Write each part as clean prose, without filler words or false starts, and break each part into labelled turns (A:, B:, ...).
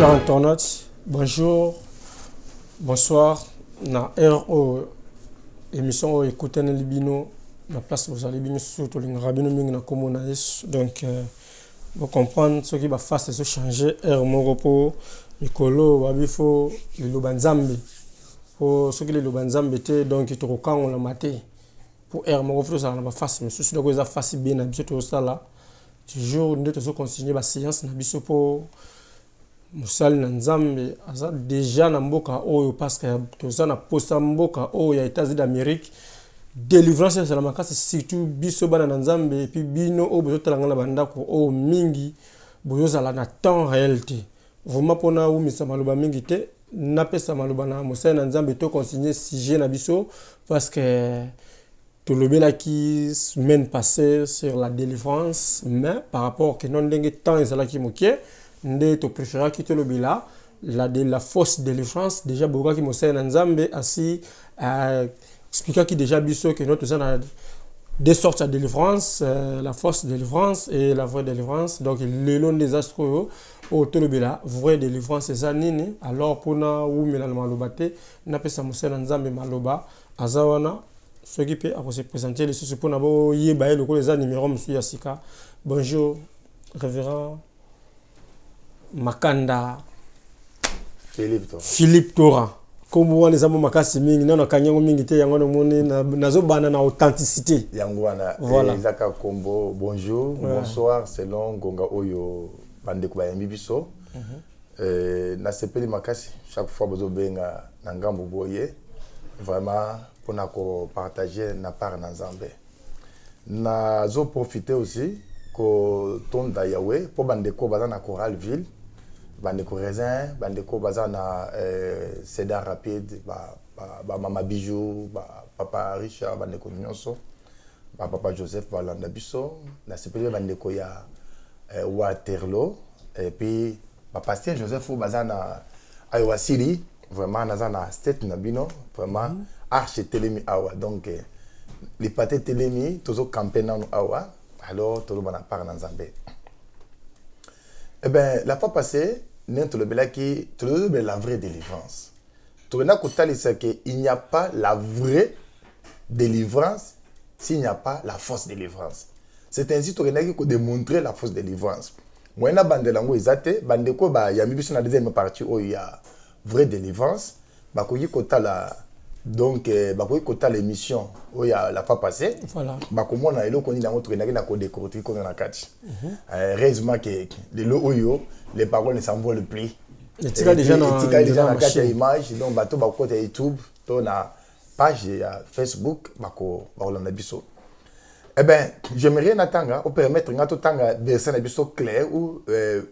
A: Chers internautes, bonjour, bonsoir. Na émission au écouter na libino na place vous allez bien surtout les rabino mingi na komona yesu donc vous comprendre ce qui va faire c'est se changer mon repos mikolo babifo le lobanzambe pour ce qui le lobanzambe te donc to quand on la maté pour mon repos ça na ba face mais ceci donc ça face bien na biso to ça là toujours nous to continuer ba séance na biso pour musali na nzambe aza déjà na mboka oyo parce que toza na posta mboka oyo ya États-Unis d'Amérique délivrance c'est la makasi surtout biso bana na nzambe et puis bino oyo bozotalanga na bandako oyo mingi bozala na temps réalité vraiment pona ou misa maloba mingi te na pesa maloba na musali na nzambe to continuer sujet na biso parce que tout le bien qui semaine passée sur la délivrance mais par rapport que non ndenge temps ezala ki mokie nde to préféra quitter le bila la force de délivrance déjà boka ki mosala na nzambe asi expliquer qui déjà biso que notre zone a deux sortes de délivrance la force de délivrance et la vraie délivrance donc le long des astres au to le bila vraie délivrance ça nini alors pona ou melana malobate na pesa mosala na nzambe maloba azawana ce qui peut se présenter les sous pour nabo yeba le ko les numéro monsieur Yasika bonjour révérend Makanda Philippe Tora comme on les a makasi mingi na kanyango mingi te yango moni nazo bana na authenticité
B: yango wana
A: voilà
B: ezaka kombo bonjour bonsoir selon gonga oyo bande ko bayambi biso na sepeli makasi chaque fois bozo benga na ngambo boye vraiment pour na ko partager na part na Nzambe na zo profiter aussi ko tonda yawe pour bande ko baza na Coral Ville bande ko raisin bande ko baza na cédar rapide ba mama bijou ba papa Richard bande ko nyonso ba papa Joseph balanda biso na sepeli bande ko ya Waterloo et puis ba pasteur Joseph baza na Iowa City vraiment naza na state na bino vraiment arche telemi awa donc les pâtés telemi tozo camper na awa alors tout le monde parle dans Zambé. Eh bien, la fois passée, nous avons le la vraie délivrance. Tout le monde c'est qu'il n'y a pas la vraie délivrance s'il n'y a pas la fausse délivrance. C'est ainsi que nous avons démontré la fausse délivrance. Moi, je suis en train il y a une deuxième partie où il y a vraie délivrance. Donc bakoyi kota l'émission oya la fois passée
A: voilà
B: bakomona eloko ni nango tokendaki na ko décortiquer ko na kati heureusement que les paroles ne s'envolent plus
A: et tika déjà na
B: kati ya image donc bato bakota YouTube to na page ya Facebook bakolanda biso. Eh ben j'aimerais natanga au permettre ngato tanga verset na biso clair ou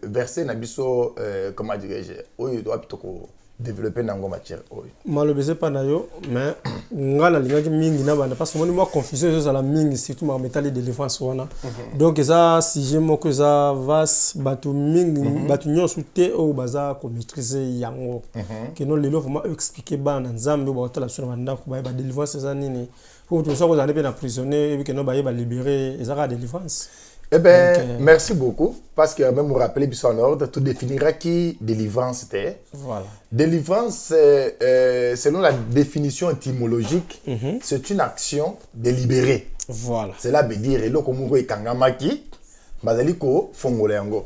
B: verset na biso comment dirais-je oyo doit plutôt développer dans la matière.
A: Malobese pas nayo mais ngala lingaki mingi na bana parce que moi confusion sur la mingi surtout ma métal de défense wana donc ça si j'ai mo que ça vas batu mingi batu nyonso te o baza ko maîtriser yango que non lelo vraiment expliquer bana nzambe ba otala sur banda ko ba délivrance ça nini pour tout ça vous allez bien prisonnier et que non ba libérer ezaka délivrance.
B: Eh bien, merci beaucoup. Parce que même vous rappelez, en ordre, tout définira qui délivrance était.
A: Voilà.
B: Délivrance, selon la définition étymologique, c'est une action délibérée.
A: Voilà.
B: Cela veut dire, et comme vous kangamaki, bazaliko fongolengo.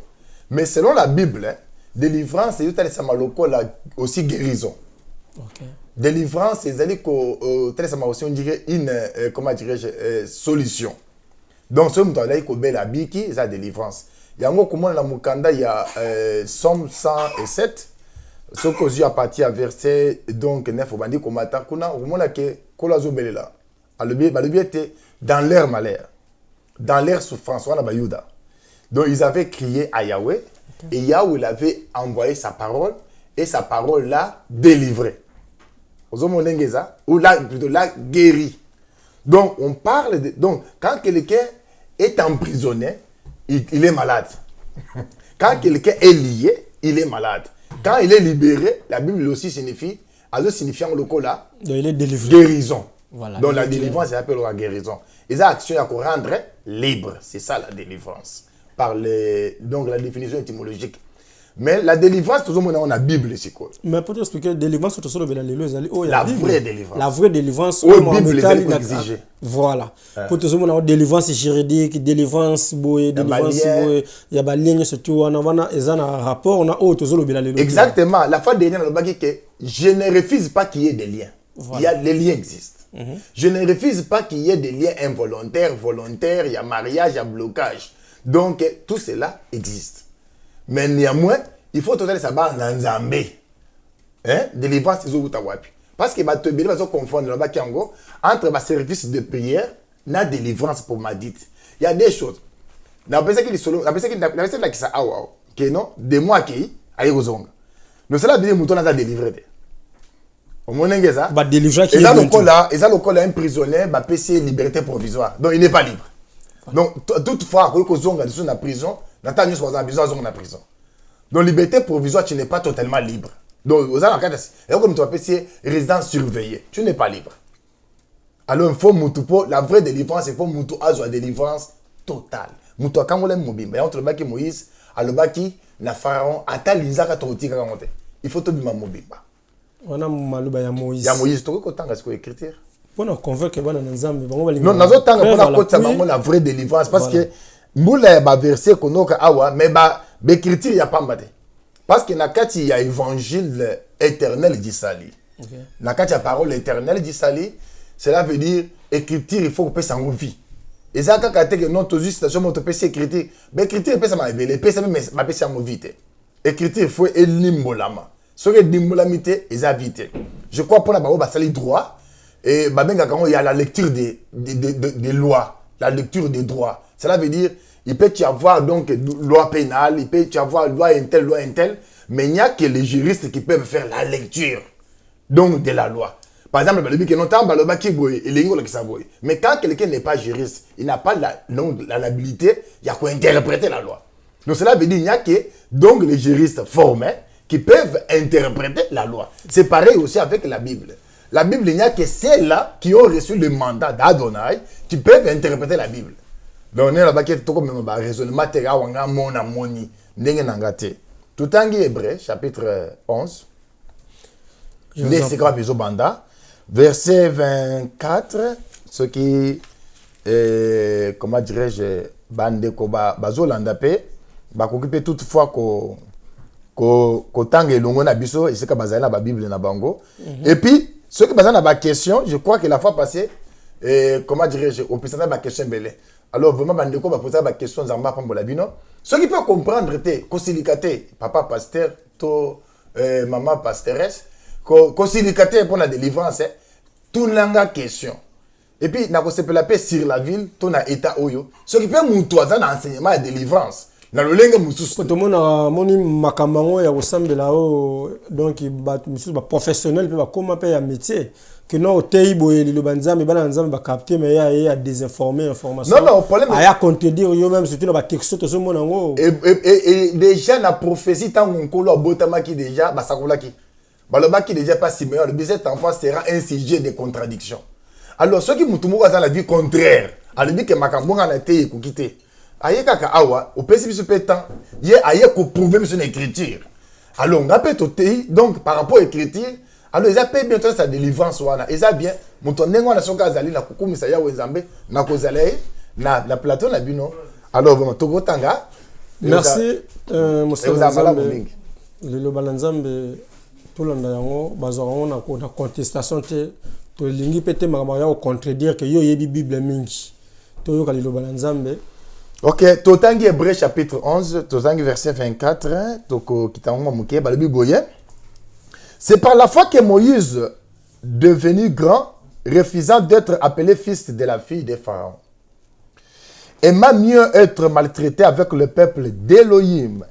B: Mais selon la Bible, délivrance, c'est aussi guérison.
A: Okay.
B: Délivrance, c'est aussi, on dirait, une, comment dirais-je, solution. Donc, ce que là, il y a la biki, c'est la délivrance. Il y a un comment la mukanda, il y a Somme 107. Ce que j'ai à partir du verset donc 9 au bandi komata kuna au moment que kola zobelela. Le bien était dans leur malheur, dans leur souffrance, on a bayuda. Donc ils avaient crié à Yahweh et Yahweh il avait envoyé sa parole et sa parole l'a délivré. Ozomonengeza ou là plutôt l'a guéri. Donc on parle de donc quand quelqu'un est emprisonné, il est malade. Quand quelqu'un est lié, il est malade. Quand il est libéré, la Bible aussi signifie, signifiant le là,
A: il est délivré.
B: Guérison.
A: Voilà,
B: donc la délivrance, c'est appelé la guérison. Et ça, action à rendre libre. C'est ça la délivrance. Par donc la définition étymologique. Mais la délivrance, toujours on a la Bible ici.
A: Mais pour t'expliquer, délivrance, c'est la
B: vraie délivrance.
A: La vraie délivrance,
B: la Bible est exigée.
A: Voilà. Pour tout le monde, on a délivrance juridique, délivrance, délivrance, il y a des lignes, surtout, on a un rapport, on a autre chose.
B: Exactement. La fois dernière, on a dit que je ne refuse pas qu'il y ait des liens. Voilà. Les liens existent. Je ne refuse pas qu'il y ait des liens involontaires, volontaires, il y a mariage, il y a blocage. Donc, tout cela existe. Mais néanmoins, il faut totalement savoir dans Zambé. Délivrance, c'est ce parce que tu vas confondre entre ma service de prière et la délivrance pour ma dite. Il y a des choses. Je pense que non, des mois qui aillent aux ongles. Mais cela veut dire que nous délivré. Au moins, il y a un prisonnier qui a PC liberté provisoire. Donc, il n'est pas libre. Donc, toutefois, quand on est dans la prison, on est en prison. Donc, liberté provisoire, tu n'es pas totalement libre. Donc, comme tu as PC résidence surveillée, tu n'es pas libre. Alors, il faut la vraie délivrance, il faut la délivrance totale. Quand on est mobile, il Moïse, na Pharaon, il faut tout le monde mobile.
A: On a Moïse.
B: Il y a Moïse, tu as écriture.
A: Pour convaincre non,
B: la vraie délivrance parce que moula ba verset konoka awa mais ba l'écriture ya pas maté parce que nakati ya évangile éternel d'Isali. Nakati ya parole éternelle d'Isali, cela veut dire écriture il faut que ça en vie. Et ça quand que non tout juste station moto PC écriture, mais écriture peut ça m'a révélé, peut ça même ma PC en vie. Écriture il faut elimbolama. Ce que dimbolamité et vite. Je crois pour la ba sali droit. Et il y a la lecture des lois, la lecture des droits. Cela veut dire, il peut y avoir donc loi pénale, il peut y avoir loi intelle, mais il n'y a que les juristes qui peuvent faire la lecture donc de la loi. Par exemple, mais quand quelqu'un n'est pas juriste, il n'a pas l'habilité, il y a quoi interpréter la loi. Donc cela veut dire qu'il n'y a que donc les juristes formés qui peuvent interpréter la loi. C'est pareil aussi avec la Bible. La Bible, il n'y a que ceux-là qui ont reçu le mandat d'Adonai qui peuvent interpréter la Bible. Donc, on est là-bas qui est tout comme un raisonnement, tout en Hébreu, chapitre 11, verset 24, ce qui, comment dirais-je, Bandeko Bazolandapé, Bakokipe toutefois ko tangue longo na biso, et c'est que bazana ba Bible na bango. Et puis, ce qui bazana ba question, je crois que la fois passée, comment dirais-je, on peut s'entendre ba question belé. Alors vraiment bandeko ba poser ba question zamba pambola bino. Ce qui peut comprendre te kosilikate papa pasteur to maman pastoresse, kosilikate pour la délivrance, tout langa question. Et puis na ko sepela pe sur la ville, to na état oyo. Ce qui peut moutoisa na enseignement de délivrance. Na lolenge mususu
A: to mona moni makambango ya kosambela o donc ba mususu ba professionnel pe ba koma pe ya métier que non tei boye le banzambe bana nzambe ba capter mais ya désinformer information.
B: Non, problème
A: aya contredire yo même surtout na ba texto to so mona ngo
B: et déjà la prophétie tant ngolo botamaki déjà ba sakolaki balobaki déjà pas si meilleur le cet enfant sera un sujet de contradiction. Alors ceux qui mutumo dans la vie contraire a dit que makambonga na tei ko quitter aye kaka awa au principe pétant il aye ko prouver sur l'écriture. Alors on appelle toté donc par rapport à l'écriture alors ils appellent bien sa délivrance wana ils a bien mutonengo na soka zali na kukumisa ya wenzambe na kozale na plateau na bino alors vraiment tokotanga
A: merci monsieur Nzambe le balanzambe tout le monde bazongo na contestation te to lingi pete makambo ya contredire que yo yebi bible mingi to yo kalilo balanzambe.
B: Ok, Totangi Hébreu chapitre 11, Totangi verset 24, Toko Kitango Mouké, Balabi Boye. C'est par la foi que Moïse, devenu grand, refusant d'être appelé fils de la fille de Pharaon, aima mieux être maltraité avec le peuple d'Élohim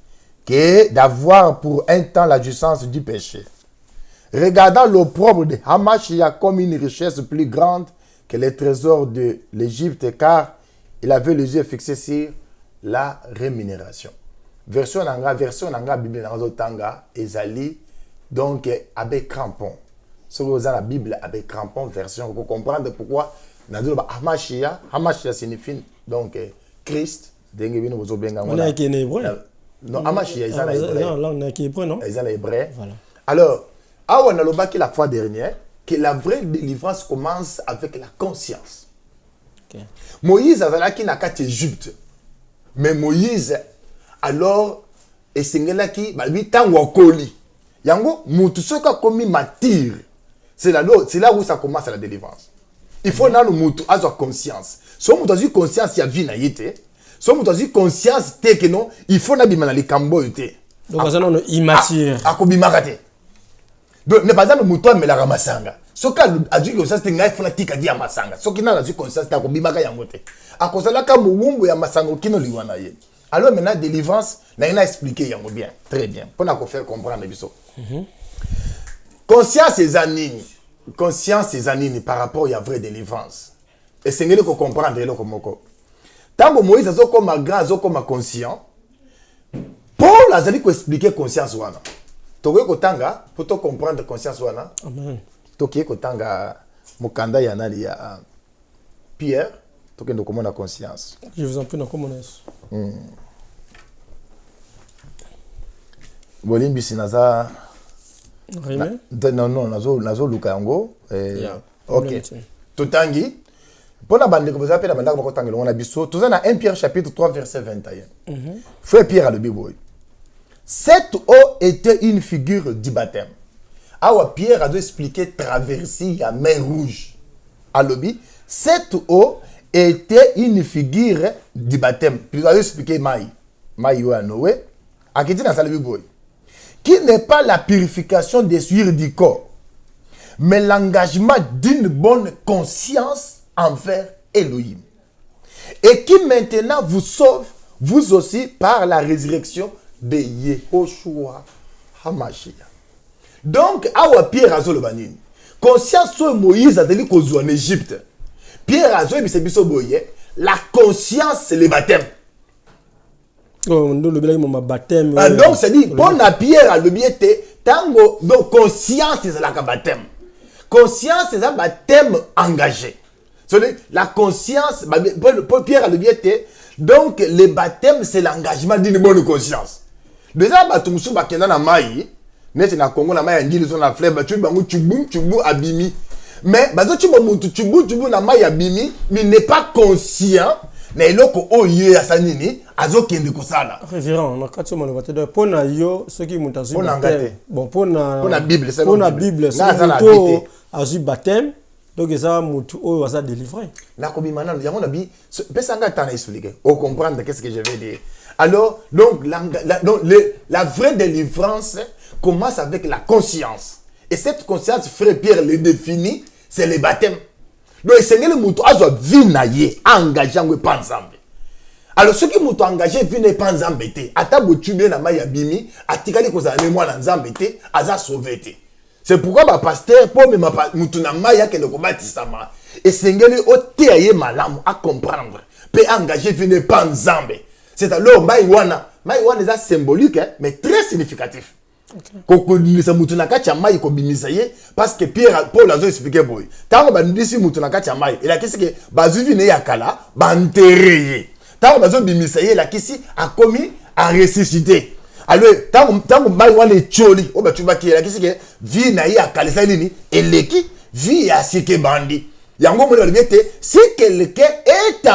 B: que d'avoir pour un temps la jouissance du péché. Regardant l'opprobre de Hamashia comme une richesse plus grande que les trésors de l'Égypte, car il avait les yeux fixés sur la rémunération. Version nanga Bible nanga tanga ezali donc avec crampon. Ce que vous avez la Bible avec crampon version pour comprendre pourquoi nando ba Hamashia signifie donc Christ dengue bino bozo benga
A: on a qui est hébreu.
B: Non, Amashia, ils sont les Hébreux.
A: Non, là, on est qui hébreu, non?
B: Ils sont les Hébreux.
A: Voilà.
B: Alors, on a le la fois dernière, que la vraie délivrance commence avec la conscience.
A: Okay.
B: Moïse a qui n'a qu'à Égypte. Mais Moïse, alors, et c'est qui, bah, lui, tant ou coli. Yango, moutou, ce qui a commis m'attire. C'est là où ça commence la délivrance. Il faut que nous ayons conscience. Si nous avons conscience, il y a vie na yete. Si nous avons conscience, que non, il faut que nous ayons cambo yete.
A: Donc, ça nous immature.
B: Akobimakate. Donc, ne pas dire que nous la masanga. Ce qui a dit que ça c'est un faut tika dia masanga. Ce qui n'a pas conscience, c'est akobimaka yangote. À cause de la kamouumbo ya masanga qui nous liwana ye. Alors maintenant délivrance, na ina expliquer yango bien, très bien. Pour nous faire comprendre biso. Conscience et zanini. Conscience et zanini par rapport à la vraie délivrance. Et c'est ce que vous comprenez le komoko. Tant que Moïse a comme grand, comme conscient, Paul a dit qu'on expliquer conscience wana. Toke kotanga pour te comprendre conscience wana.
A: Amen.
B: Toke kotanga mukanda ya nali ya Pierre, toke ndo komona conscience.
A: Je vous en prie, dans communauté.
B: Bolimbi sinaza
A: Rimé?
B: non, nazo luka yango. Ok. Totangi. Pour la bande que vous appelez la bande que vous avez on a biso. Tout ça dans 1 Pierre chapitre 3 verset 21. Frère Pierre a le Bible. Cette eau était une figure du baptême. Awa Pierre a dû expliquer traverser la mer rouge. À l'obi, cette eau était une figure du baptême. Puis il a dû expliquer Maï ou à Noé. À qui dit dans sa Bible. Qui n'est pas la purification des souillures du corps, mais l'engagement d'une bonne conscience envers Elohim. Et qui maintenant vous sauve, vous aussi, par la résurrection de Yehoshua HaMashiach. Donc, awa Pierre Azo le banini. Conscience sur Moïse a dit qu'on en Égypte. Pierre Azo et biso boye. La conscience, c'est le baptême.
A: Oh, le baptême.
B: Donc, c'est dit, bon à Pierre a le biété. Tango, donc, conscience, c'est la baptême. Conscience, c'est un baptême engagé. La conscience, Pierre a le biété. Donc, le baptême, c'est l'engagement d'une bonne conscience. Déjà, Batumsu Bakena na Maï, net na Congo na Maï, Ngili na fleuve, tu bangu tubu abimi. Mais, bazo tu tubu na Maï abimi, mais n'est pas conscient. Mais loko oye ya sanini, azo kende kosala.
A: Révérend, on a quatre mots de pour na yo, ceux qui m'ont assis. Bon, pour
B: na Bible, c'est
A: pour na Bible, c'est azu baptême. Donc, ça mutu o ça délivré.
B: Na kobi maintenant, il y a mon abi, pesanga t'en expliquer, au comprendre qu'est-ce que je vais dire. Alors, donc la vraie délivrance commence avec la conscience. Et cette conscience, frère Pierre le définit, c'est le baptême. Donc, le Seigneur le mouton a vinaillé, engagé en panzambe. Alors, ceux qui m'ont engagé, vinaient panzambe, ata boutubé na maya bimi, atikali kozane moi na nzambete, aza sauvé. C'est pourquoi ma pasteur, pour me mouton na maya que le combatisama. Et Seigneur o teaye malamu à comprendre. Peut engager vinaient panzambe. C'est alors, maïwana est symbolique, mais très significatif. Kokolisa mutuna kacha mai ko bimisaye parce que Pierre Paul a expliqué boy. Tango bandisi mutuna kacha mai. Il a kisi que bazuvi ne yakala bantereye. Tango bazo bimisaye la kisi a commis à ressusciter. Alors tango mai wana choli o batuba ki la kisi que vie na yakala salini eleki vie ya sike bandi. Yango mo le biete si quelqu'un est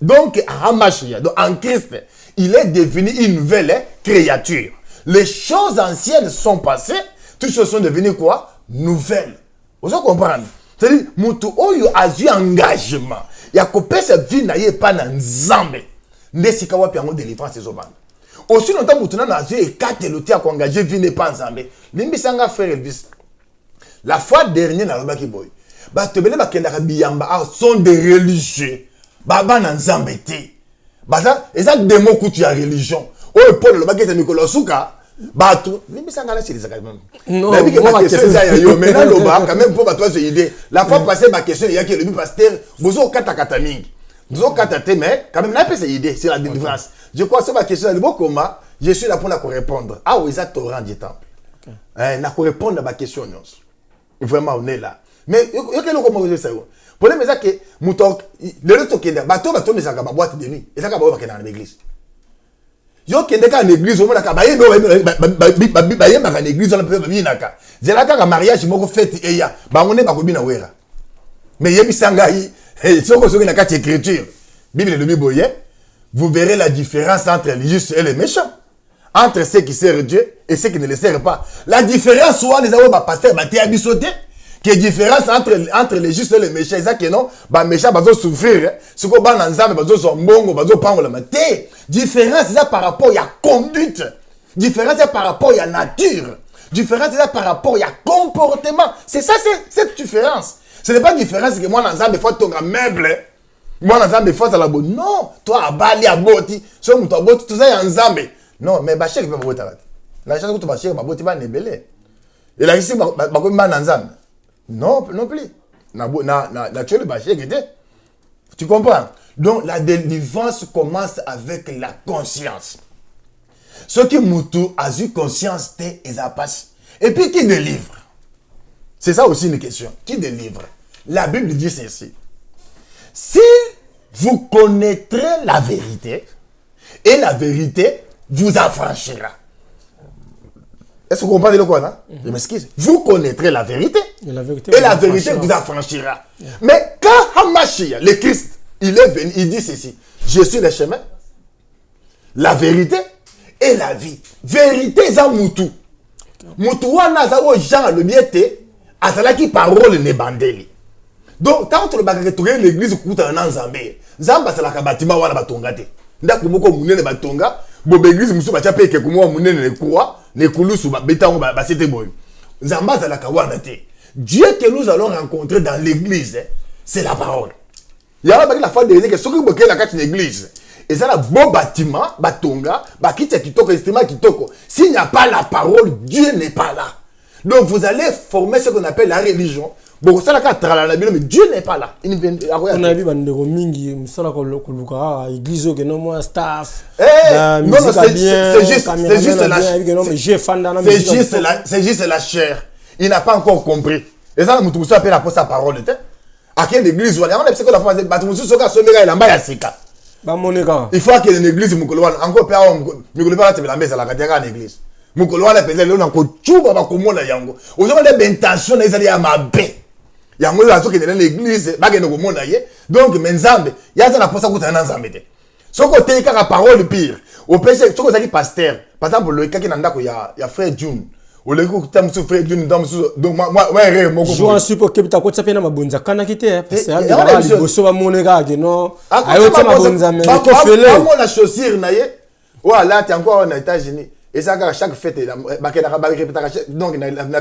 B: donc Hamashia donc en Christ, il est devenu une nouvelle créature. Les choses anciennes sont passées, toutes choses sont devenues quoi? Nouvelles. Vous comprenez? C'est-à-dire, Moutou Oyo a eu engagement. Il y a coupé sa vie n'a pas dans Nzambe. N'est-ce pas qu'il y a une délivrance ces hommes? Aussi longtemps Moutou n'a eu et quatre lotis à engager vie n'est pas Nzambe. Limbisanga frère Elvis. La fois dernière dans le Baki Boy. Bah te belé ba kenda biyamba sont des religieux. Baba na Nzambe té. Bah ça, et ça démo coutu ya religion. Oh Paul le Baki c'est Nicolas Souka. Bato, limbisanga la chez quand même.
A: Non,
B: la question ça yo maintenant le ba quand même pour toi cette idée. La fois passée ma question il y a que le pasteur bozo kata mingi. Bozo kata te mais quand même n'a pas cette idée, c'est la délivrance. Je crois que ma question est comment je suis là pour la répondre. Ah oui, ça torrent du temple. Na pour répondre à ma question non. Vraiment on est là. Mais yo que comment je sais ça. Problème c'est que mutok le to kenda bato mais ça ka boîte de nuit. Et ça ka ba kenda dans l'église. Yo kende ka l'église au monaka ba yendo ba yemba ka l'église on peut binaka. Zela ka mariage moko fête eya ba ngone ba ko bina wera. Mais yebisanga yi soko na ka écriture. Bible le biboye, vous verrez la différence entre les justes et les méchants. Entre ceux qui servent Dieu et ceux qui ne le servent pas. La différence soit les awo ba pasteur ba te abisoté. Que différence entre les justes et les méchants, ça que non, bah méchants bazo souffrir, ce qu'on va dans nzambe bazo zombongo, bazo pango la maté. Différence ça par rapport à conduite. Différence ça par rapport à nature. Différence ça par rapport à comportement. C'est ça cette différence. Ce n'est pas une différence que moi dans nzambe faut ton meuble. Moi dans nzambe faut ça la bonne. Non, toi à bali à boti, so muto boti tout ça nzambe. Non, mais ba chèque pas boti. La chance que tu vas chèque ba boti ba nebele. Et là ici ba ko ba dans nzambe. Non, non plus. Tu comprends? Donc la délivrance commence avec la conscience. Ce qui moutou a eu conscience et ça passe. Et puis qui délivre? C'est ça aussi une question. Qui délivre? La Bible dit ceci. Si vous connaîtrez la vérité, et la vérité vous affranchira. Est-ce que vous comprenez le quoi là? Je m'excuse. Vous connaîtrez la vérité. Et la vérité vous affranchira. Mais quand Hamashia, le Christ, il est venu, il dit ceci. Je suis le chemin, la vérité et la vie. Vérité, c'est Moutou. Moutou, wana za o Jean le biete, asala qui parole ne bandeli. Donc, quand tu vas retrouver l'église kuta na Nzambe, Nzamba c'est la kabatima wana batongate. Ndako moko munene batonga, bo l'église musu ba chape ke kumo munene ne croix. Les kulusu betango ba c'était boy. Nzamba za la kawana te. Dieu que nous allons rencontrer dans l'église, c'est la parole. Il y a la fois de que ce que boké la carte l'église. Et ça la beau bâtiment, batonga, ba kite kitoko estima kitoko. S'il n'y a pas la parole, Dieu n'est pas là. Donc vous allez former ce qu'on appelle la religion. Bon, ça la carte la Bible, mais Dieu n'est pas là.
A: On a vu bandeko mingi, musala ko luka église que non moi staff.
B: Non, c'est juste la chair. Il n'a pas encore compris. Et ça, nous tous appelle la parole. À quelle église on a que la fois il faut que l'église encore la messe à la l'église. Mukoloana peut être là encore chuba ba komona yango. Aujourd'hui les intentions les alliés à ma baie. Yango la so que dans l'église ba ke no komona ye. Donc menzambe, ya za na posa kuta na nzambe te. Soko te ka parole pire. Au péché soko zaki pasteur. Par exemple le kaki na ndako ya frère June. Au le ko kuta musu frère June dans musu donc moi ré moko. Je en suppose que ta kotsa pena mabonza kana kite parce que ya liboso ba moneka ke no. Ayo tsa mabonza mais ko fele. Comment la chaussure na ye? Wa là tu encore aux États-Unis. Et ça, chaque fête, donc la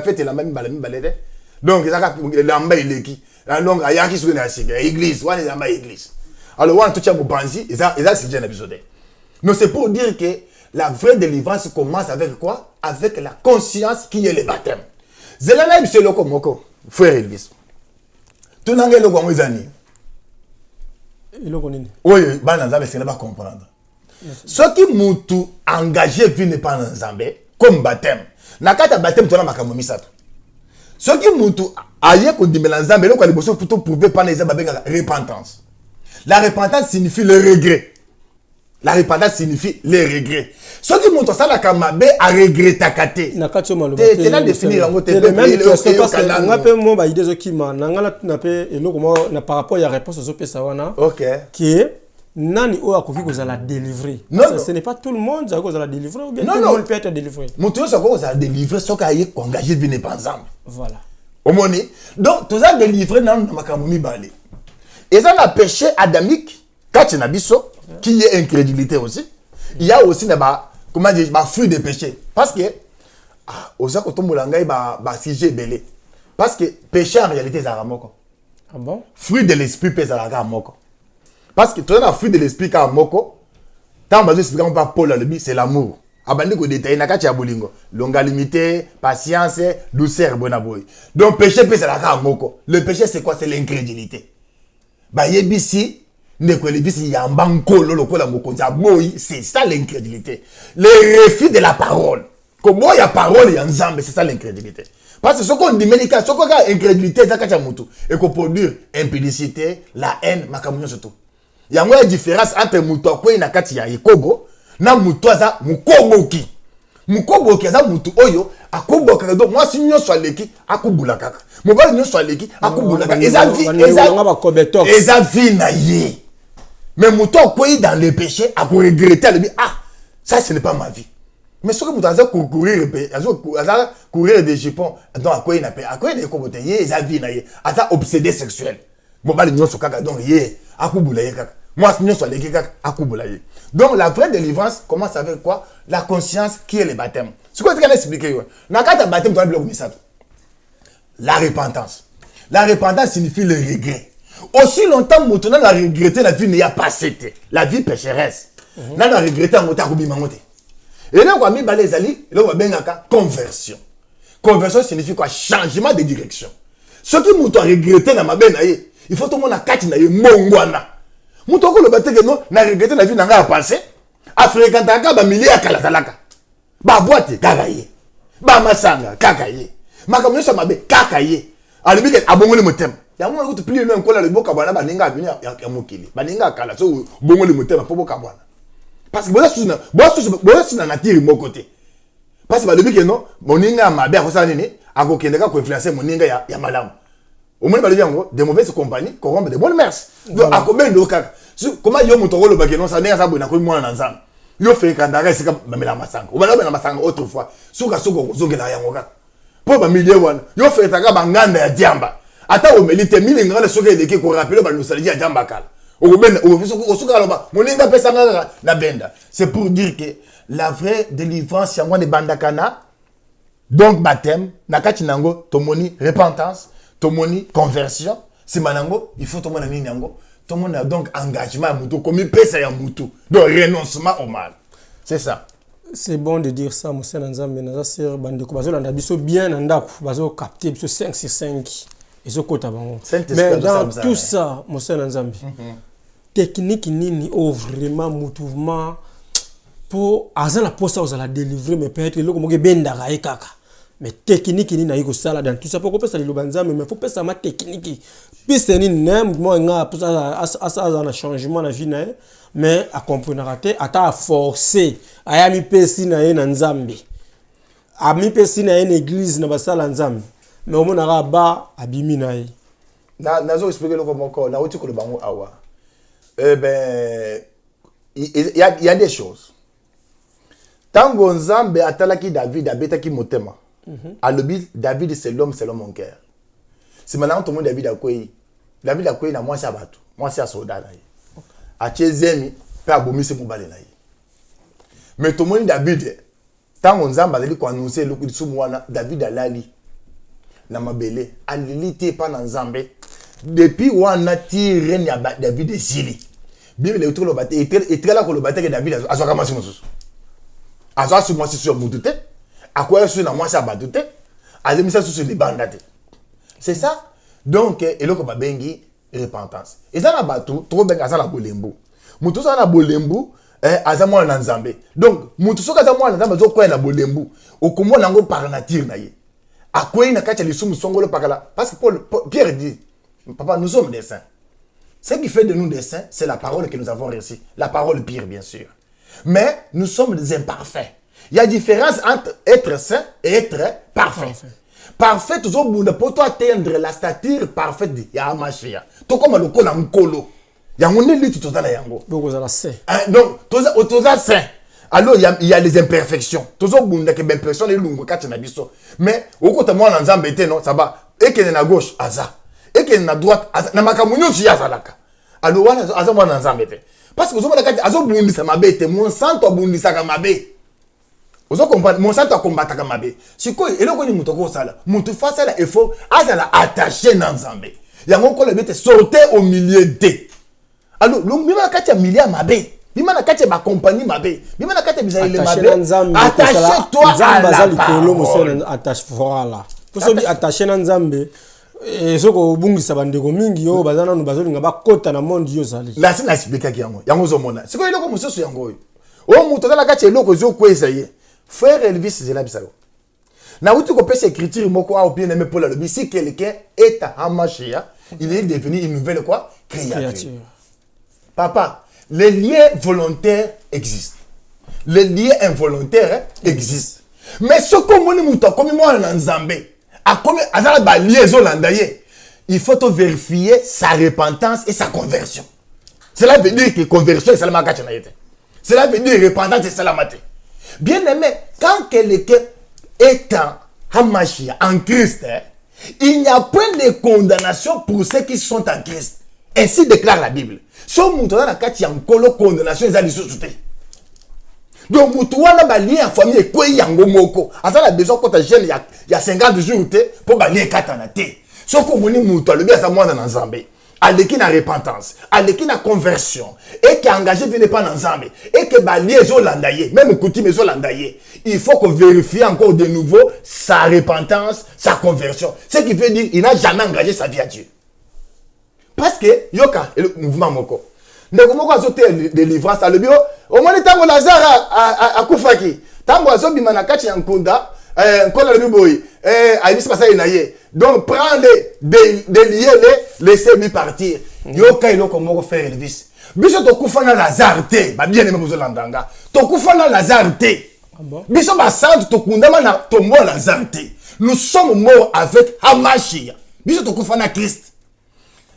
B: fête est la même balade. Donc, ça, l'amba il est qui? Donc, il y a qui sont dans l'église, on est dans l'église. Alors, on touche à mon banzi, et ça, c'est déjà un épisode. Donc, c'est pour dire que la vraie délivrance commence avec quoi? Avec la conscience qui est le baptême. Zelana, c'est le komoko, frère Elvis. Tout le monde est le komozani.
A: Il est connu.
B: Oui, bananza, c'est ne pas comprendre. Ce qui moutou engagé vient pas dans Nzambe comme baptême. Nakata baptême tona makambo misato. Ce qui moutou aye ko dimela Nzambe le ko liboso plutôt prouver pas les repentance. La repentance signifie le regret. La repentance signifie le regret. Ce qui moutou ça la kamabe a regretter kate.
A: Nakati o maloba.
B: Tu là définir ngo te
A: même on appelle moi ba idée zo kima nangala nape eloko mo na par rapport ya réponse zo pesa wana.
B: OK.
A: Qui est Nani o akofi ko la délivrer. Non, ce n'est pas tout le monde qui va la délivrer ou bien tout le monde peut être délivré.
B: Moto ça ko za délivrer so ka yé engagé vine pas ensemble.
A: Voilà.
B: Omoni. Donc to za délivrer na makambo mibale. Et ça la péché adamique kati na biso qui est incrédulité aussi. Il y a aussi ba comment dire ba fruit de péché parce que oza ko tombola ngai ba sujet belé. Parce que péché en réalité ça ramoko.
A: Ah bon?
B: Fruit de l'esprit pèse à la moko. Parce que tu as un fruit de l'esprit quand moko, tant que je pas Paul le c'est l'amour. Abandi ko détailler na kati ya bolingo, longanimité, patience, douceur bonaboy. Donc péché peut c'est la ka moko. Le péché c'est quoi? C'est l'incrédulité. Ba yebisi ne ko lebisi ya mbankolo lokola mokonza boy, c'est ça l'incrédulité. Le refus de la parole. Comment il y a parole ya Nzambe, c'est ça l'incrédulité. Parce que ce qu'on dit médical, ce qu'on a incrédulité ça kacha mutu et ko produire impudicité, la haine, makamunyo surtout. Il y a une différence entre Moutouakoui et Nakati ya Yakobo. na mutu aza mukoboki mukoboki aza mutu oyo akobokaka donc moi si nyonso aleki akubula kaka mobali nyonso aleki akubula kaka eza vie na ye mais mutu akoyi dans le péché akoregrette alobi ah ça ce n'est pas ma vie mais ce que mutu aza courir des jupons donc akoyi na pe akoyi na ekobote ye eza vie na ye aza obsédé sexuel mobali nyonso kaka donc ye akubula ye kaka moi si nyonso aleki kaka akubula ye donc la vraie délivrance commence avec quoi la conscience qui est le baptême ce que tu as expliqué na kata baptême tu as bloqué ça la repentance signifie le regret aussi longtemps maintenant la regretter la vie n'y a pas été la vie pécheresse na la regretter en mota kubima ngote et là quoi mi balé zali là on bengaka conversion signifie quoi changement de direction ce qui muto regretter na mabe na ye il faut tout le monde kati na ye mongwana muto ko lo bateke non na regretter la vie na nga passé afrikanta ka ba milliers ya kalatalaka ba boîte kaka ye ba masanga kaka ye makamyo sa mabe kaka ye alibike abongoli motema ya mwana kutu pli no nkola liboka bwana baninga bini ya mokili baninga kala so bongoli motema po boka bwana parce que boza suna natiri moko te parce que balibike non moninga mabe akosala nini akokendeka ko influencer moninga ya malamu omoni balibi yango de mauvaises compagnies corrompent de bonnes mœurs donc akobendo kaka comment yo muto ko lo bakeno sa ndenge sa bwana ko mwana na nzambe yo fe kandaka sika bamela masanga obana bana masanga autrefois suka zongela yango kaka po ba milliers wana yo fe taka banganda ya diamba ata omelite milinga le soka eleki ko rappeler ba nostalgie ya diamba kala okobenda osuka loba moninga pesa ngaka na benda c'est pour dire que la vraie délivrance yango ne bandakana donc baptême nakati nango tomoni repentance tomoni conversion si manango il faut tomona nini yango tout le monde a donc engagement à mutu comme il pèse à mutu donc renoncement au mal c'est ça
A: c'est bon de dire ça monsieur Nzambe na sir bandeko bazolanda biso bien na ndako bazo capter biso 5 sur 5 et ce kota bango mais dans tout ça monsieur Nzambe technique nini ou vraiment mouvement pour azala posa ozala délivrer mais peut-être loko moke bendaka e kaka mais technique ni na yiko sala dans tout ça pour que ça le banzambe mais faut pas ça ma technique puis c'est ni nem moi nga pour ça un changement na vie na mais à comprendre raté ata forcer aya mi pesi na ye na nzambe a mi pesi na une église na basala nzambe mais au mona ba abimi na ye
B: nazo expliquer le comment encore na uti ko le bango awa ben il y a des choses tango nzambe atalaki David abetaki motema alobi David c'est l'homme selon mon cœur c'est maintenant tout le monde David akoyi na moi c'est bato moi c'est soldat na ye achezemi pe abomise mobale na ye mais tout le monde David tango nzambe azali ko annoncer le coup de sumwana David alali na mabele alilité pa na nzambe depuis wana tire ni David esili bible le tolo bate etrela ko lo bate que David azwaka masi mosusu azwa su masi sur mutute akoya su na mwasi abadute azemisa su les bandate c'est ça donc eloko babengi repentance eza na batu to benga za na bolembu mutu za na bolembu aza mwana na nzambe donc mutu soka za mwana na nzambe zo koya na bolembu okomona ngo par nature na ye akoyi na kati lisumu songolo pakala parce que Pierre dit papa nous sommes des saints ce qui fait de nous des saints c'est la parole que nous avons reçue la parole pire bien sûr mais nous sommes des imparfaits. Il y a différence entre être saint et être parfait. Parfait, toujours bon pour toi atteindre la stature parfaite de Yamashia. Tout comme le col en colo. Il y a mon élite tout à yango.
A: Donc vous allez saint.
B: Donc tout ça saint. Alors il y a les imperfections. Toujours bon que ben personne est lungo quand na biso. Mais au côté moi dans nzambe non ça va. Et que na gauche aza. Et que na droite aza. Na makamunyo si azalaka. Alors wana aza moi dans nzambe parce que vous avez azo bundisa mabe te mon santo bundisa ka mabe. Vous comprenez mon santo combataka mabe. Siko eloko ni muto ko sala. Muto face à il faut azala attaché dans nzambe. Yango ko le bete sortir au milieu de. Alors bima kati ya milieu mabe. Bima na kati ba compagnie mabe. Bima na kati bizali le mabe. Attaché-toi à la parole.
A: Attache voilà. Pour ça attaché dans nzambe. Et ce que bungisa bandeko mingi yo bazana no bazolinga bakota na monde yo zali
B: la sina expliquer yango yango zo mona siko eloko mususu yango o muto tala kati eloko zo kweza ye frère Elvis zela bisalo na uti ko pesa écriture moko a bien aimé Paul le si quelqu'un est à Hamashia il est devenu une nouvelle quoi créature papa les liens volontaires existent les liens involontaires existent. Mais ce que mon mouton, comme moi en Zambie, a comme à liaison landaye, il faut vérifier sa repentance et sa conversion. Cela veut dire que conversion est seulement kachanaïté. Cela veut dire repentance est salamate. Bien aimé, quand quelqu'un est en Hamashia, en Christ, il n'y a point de condamnation pour ceux qui sont en Christ. Ainsi déclare la Bible. Si on montre dans la carte, il y a encore condamnation, ils ont des sociétés. Donc, tu as un lien en famille, et quoi il y a un moko. À ça, la besoin quand tu es jeune, il y a 50 jours pour balayer 4 ans. Si on dit que le bien, c'est moi dans Zambie. Avec qui na repentance, avec qui na conversion, et qui est engagé de ne pas dans Zambie, et que balayer les Hollandais, même coutume les Hollandais, il faut qu'on vérifie encore de nouveau sa repentance, sa conversion. Ce qui veut dire qu'il n'a jamais engagé sa vie à Dieu. Parce que, yoka, le mouvement moko. Ndeko moko azote délivrance à le bio. Au moins, tango Lazare a kufaki. Tango azobi manakachi yankunda. Nkola le biboyi. Aïbis pasa inaye. Donc, prends des liens, laissez lui partir. Yoka iloko moko faire Elvis. Biso to kufana Lazare te. Ba bien aimé bozo landanga. To kufana Lazare te. Biso ba sante to kundama na to mo Lazare te. Nous sommes morts avec Hamashia. Biso to kufana Christ.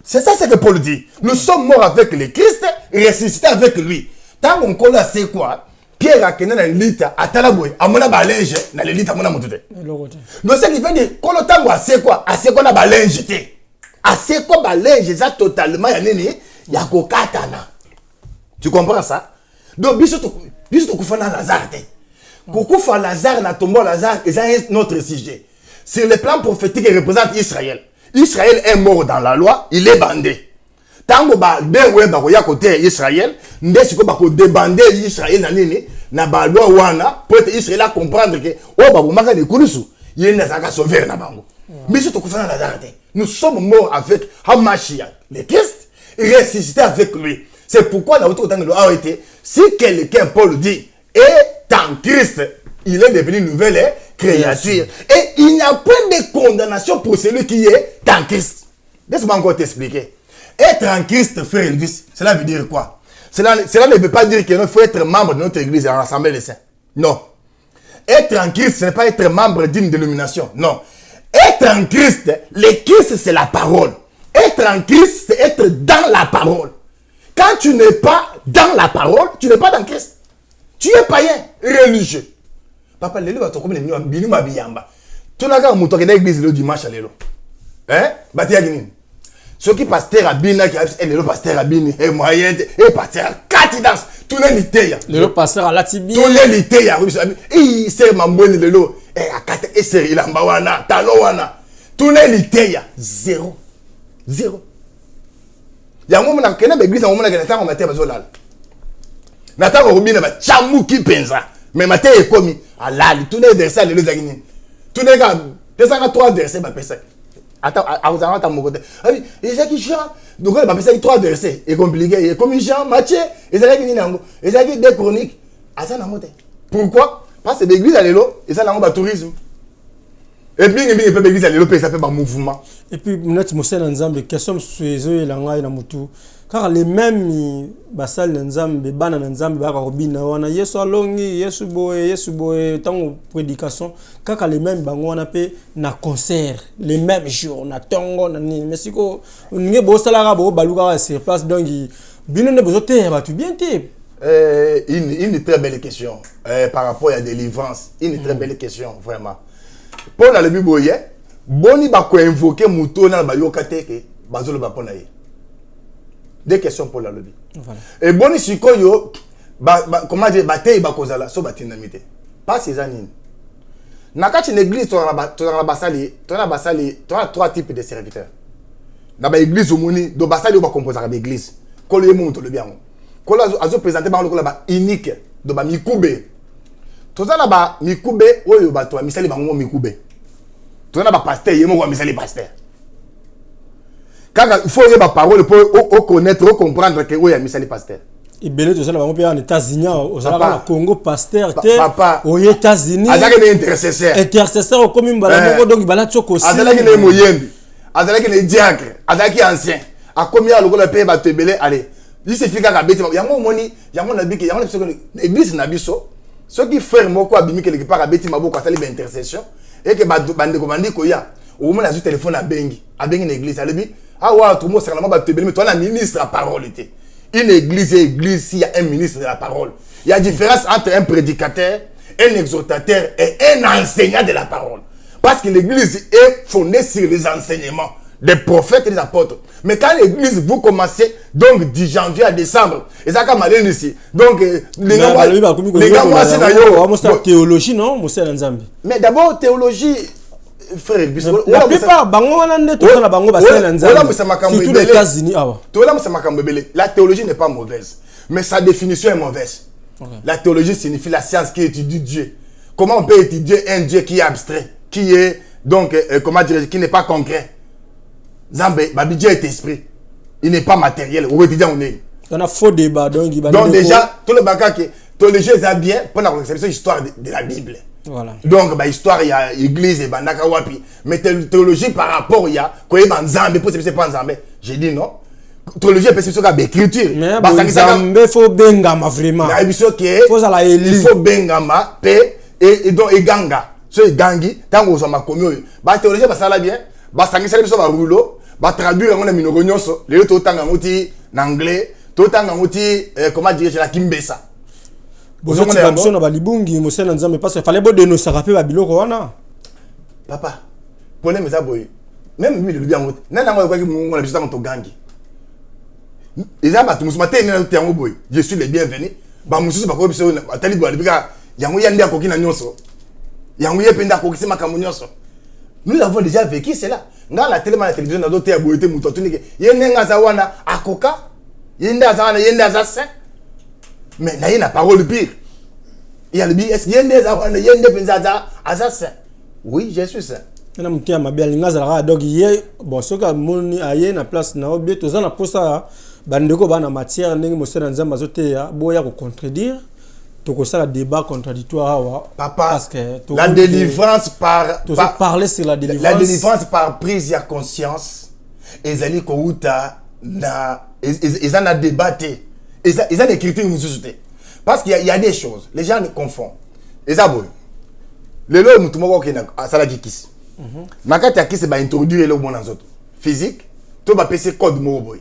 B: C'est ça ce que Paul dit. Nous sommes morts avec le Christ, ressuscités avec lui. Tant qu'on connaît c'est quoi, Pierre a connu l'élite à Talaboy, à mon abalinge, dans l'élite à mon amoudé. Donc ce qui veut dire, quand on a c'est quoi, à ce qu'on a balinge, à ce qu'on balinge, ça totalement, il y a kokatana. Tu comprends ça? Donc, biso to kufana Lazare. Kokufa Lazare, na tombo Lazare, et ça est notre sujet. Sur le plan prophétique, il représente Israël. Israël est mort dans la loi, il est bandé. Tango ba dewe ba ko ya côté Israël, ndesi ko ba ko débander Israël na nini na ba loi wana pour que Israël a comprendre que o ba bomaka de kurusu, yena saka sauver na bango. Mais surtout ko fana la date. Nous sommes morts avec Hamashia, le Christ, ressuscité avec lui. C'est pourquoi dans votre temps de loi a été si quelqu'un Paul dit est en Christ, il est devenu une nouvelle créature. Et il n'y a point de condamnation pour celui qui est en Christ. Laisse-moi encore t'expliquer. Être en Christ, frère Elvis, cela veut dire quoi? Cela ne veut pas dire qu'il faut être membre de notre église et en l'Assemblée des saints. Non. Être en Christ, ce n'est pas être membre d'une dénomination. Non. Être en Christ, le Christ, c'est la parole. Être en Christ, c'est être dans la parole. Quand tu n'es pas dans la parole, tu n'es pas dans Christ. Tu es païen, religieux. Papa, lelo ba tokome ni bini mabiyamba. Tunaka muto ke na église le dimanche lelo. Hein? Batia gini. Ce qui pasteur abina qui a lelo pasteur abini et moyen et pasteur katidance. Tout les liteya.
A: Lelo pasteur à la tibi.
B: Tout les liteya. Et c'est mamboni lelo et akata et c'est ilamba wana, talo wana. Tout les liteya zéro. Zéro. Ya ngomo na kena église ngomo na kena tango maté bazolala. Na tango robina ba chamu ki penza. Mais matin est commis à l'ali tous les versets les zagini tous les gars descend 3 versets ba pesa attends à vous en mon côté et ça qui Jean donc ba pesa 3 versets est compliqué et comme Jean Matthieu et ça qui ni nango et ça qui des chroniques à ça nango. Pourquoi? Parce que l'église à l'élo et ça nango ba tourisme et puis il peut l'église à l'élo ça fait ba mouvement
A: et puis notre monsieur Nzambe question sur la ngai na mutu car les mêmes basal Nzambe bana Nzambe ba robina wana Yesu alongi Yesu boye tango prédication kaka les mêmes bango wana pe na concert les mêmes jours na tongo na ni mais siko nge bo sala bo baluka sur place donc bino ne besoin te ba tu bien te
B: une très belle question par rapport à la délivrance une très belle question vraiment pour la Bible boye boni ba ko invoquer muto na ba yokate ke bazolo ba pona ye. Des questions pour la lobby. Voilà. Et bon, si yo, comment dire, bataille bakozala, so batinamité. Pas ces années. Naka une église, tu as 3 types de serviteurs. Dans l'église, do basali ou ba composer l'église. Kolo yemo to le bien. Kolo azo présenter ba lokolo ba unique, do ba mikube. Toza na ba mikube oyo ba to misali ba ngo mikube. Toza na ba pasteur yemo wa misali pasteur. Il faut avoir la parole pour connaître, pour comprendre que oui, il y a mis les pasteurs.
A: Et bien, tout ça, on peut en États-Unis, au Congo, pasteur, aux États-Unis.
B: Azaki est intercesseur.
A: Intercesseur, comme une balade, donc il va la choquer aussi.
B: Azaki est moyenne. Azaki est diacre. Azaki est ancien. À combien le pays va te belé, allez. Il suffit qu'à bêter. Il y a mon moni, il y a mon habit, il y a mon l'église Nabiso. Ce qui fait moko abimi quelque part abeti maboko atali ba intercession et que bande komandi koya au moins azu téléphone à bengi l'église alebi ah wa tout mo sala ba tebeli mais toi la ministre la parole était une église il y a un ministre de la parole. Il y a différence entre un prédicateur, un exhortateur et un enseignant de la parole. Parce que l'église est fondée sur les enseignements des prophètes et des apôtres. Mais quand l'église, vous commencez, donc du janvier à décembre, et ça comme aller ici, donc les gars,
A: c'est théologie, non?
B: Mais d'abord, théologie, frère,
A: la plupart, surtout les États-Unis.
B: La théologie n'est pas mauvaise, mais sa définition est mauvaise. Okay. La théologie signifie la science qui étudie Dieu. Comment on peut étudier un Dieu qui est abstrait, qui est donc, comment dire, qui n'est pas concret? Zambé, Dieu est esprit. Il n'est pas matériel. On
A: a faux débat. Donc
B: déjà, tout le bagage qui théologie est bien pour la conception histoire de la Bible.
A: Voilà.
B: Donc, histoire, il y a l'église et Bandaka Wapi. Mais théologie par rapport, il y a quoi Zambé, pour c'est pas Zambé. J'ai dit non. Théologie est spécifique à l'écriture.
A: Mais Zambé, il faut bengama vraiment.
B: Il faut bengama, paix et donc et ganga. Ce gangi, tant que vous avez commis, théologie, ça va bien. Basangi sali biso ba rouleau ba traduire ngona minoko nyonso lelo to tanga ngoti na anglais to tanga ngoti comment dire la kimbesa
A: bozo na biso na balibungi mosena nzambe parce fallait bo dénoncer rappeler ba biloko wana
B: papa problème za boy même lui le bien ngoti nana ngwa kwa ki mungu na biso tanga to gangi eza ba tumusuma te na tango boy je suis le bienvenu ba mususu ba ko biso atali bo alibika yango yandi akoki na nyonso yango yependa akoki sema kamunyoso. Nous avons déjà vécu cela. Dans la télévision, dans d'autres aboyés, il y a un azawana akoka, il y a un azawana, il y a un azassin. Mais il y a une parole pire. Il y a le BS, il y a un azawana, il y a un azassin. Oui, je suis ça.
A: Je suis ma belle ngazara donc hier bon ce que moni aye na place na obie to za na posa bandeko ba na matière ndenge mosena nzamba zote ya boya ko contredire. La débat contradictoire
B: papa parce que la délivrance
A: parler sur la délivrance.
B: La délivrance par prise de conscience ezali ko uta na ezana débatté ezana écriture une société parce qu'il y a des choses les gens confondent ezaboy lelo mutu moko ke na sala kikisi nakati ya kisi ba introduire le bon nzoto physique to ba pc code moko boy